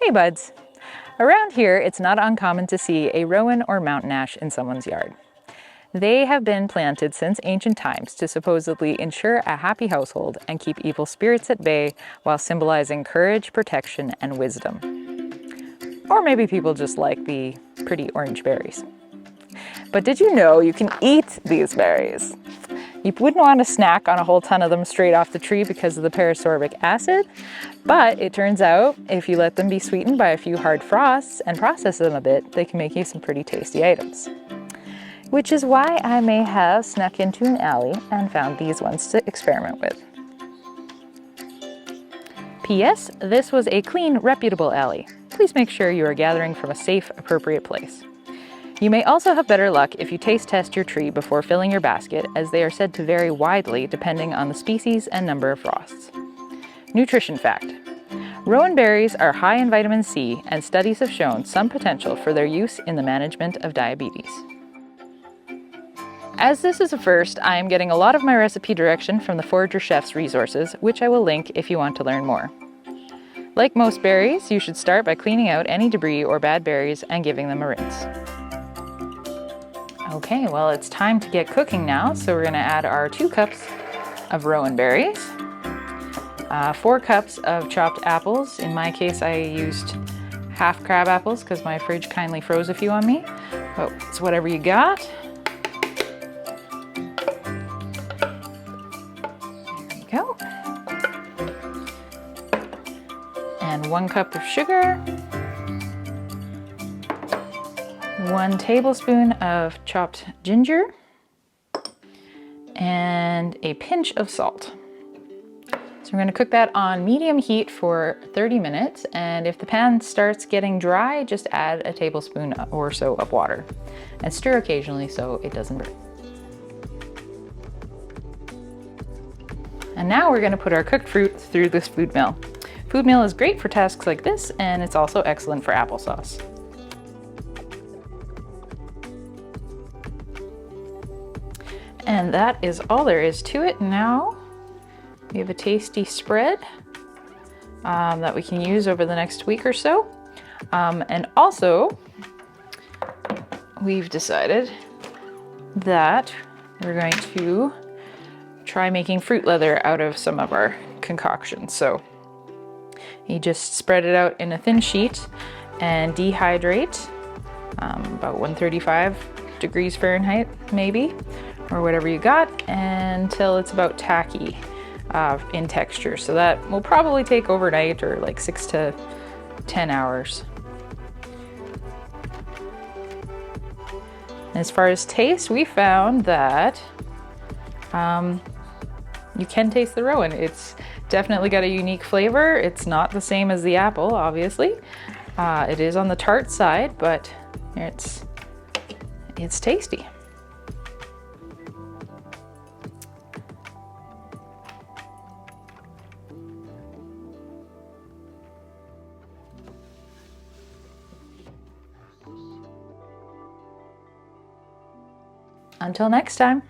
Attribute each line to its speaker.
Speaker 1: Hey buds! Around here, it's not uncommon to see a rowan or mountain ash in someone's yard. They have been planted since ancient times to supposedly ensure a happy household and keep evil spirits at bay while symbolizing courage, protection, and wisdom. Or maybe people just like the pretty orange berries. But did you know you can eat these berries? You wouldn't want to snack on a whole ton of them straight off the tree because of the parasorbic acid, but it turns out if you let them be sweetened by a few hard frosts and process them a bit, they can make you some pretty tasty items. Which is why I may have snuck into an alley and found these ones to experiment with. P.S. This was a clean, reputable alley. Please make sure you are gathering from a safe, appropriate place. You may also have better luck if you taste test your tree before filling your basket, as they are said to vary widely depending on the species and number of frosts. Nutrition fact: rowan berries are high in vitamin C, and studies have shown some potential for their use in the management of diabetes. As this is a first, I am getting a lot of my recipe direction from the Forager Chef's resources, which I will link if you want to learn more. Like most berries, you should start by cleaning out any debris or bad berries and giving them a rinse. Okay, well, it's time to get cooking now, so we're gonna add our 2 cups of rowan berries, 4 cups of chopped apples. In my case, I used half crab apples because my fridge kindly froze a few on me, but it's whatever you got. There you go. And 1 cup of sugar. 1 tablespoon of chopped ginger, and a pinch of salt. So we're going to cook that on medium heat for 30 minutes, and if the pan starts getting dry, just add a tablespoon or so of water and stir occasionally so it doesn't burn. And now we're going to put our cooked fruit through this food mill. Food mill is great for tasks like this, and it's also excellent for applesauce. And that is all there is to it. Now we have a tasty spread that we can use over the next week or so. And also, we've decided that we're going to try making fruit leather out of some of our concoctions. So you just spread it out in a thin sheet and dehydrate about 135 degrees Fahrenheit maybe, or whatever you got, until it's about tacky in texture. So that will probably take overnight, or like 6 to 10 hours. As far as taste, we found that you can taste the rowan. It's definitely got a unique flavor. It's not the same as the apple, obviously. It is on the tart side, but it's tasty. Until next time.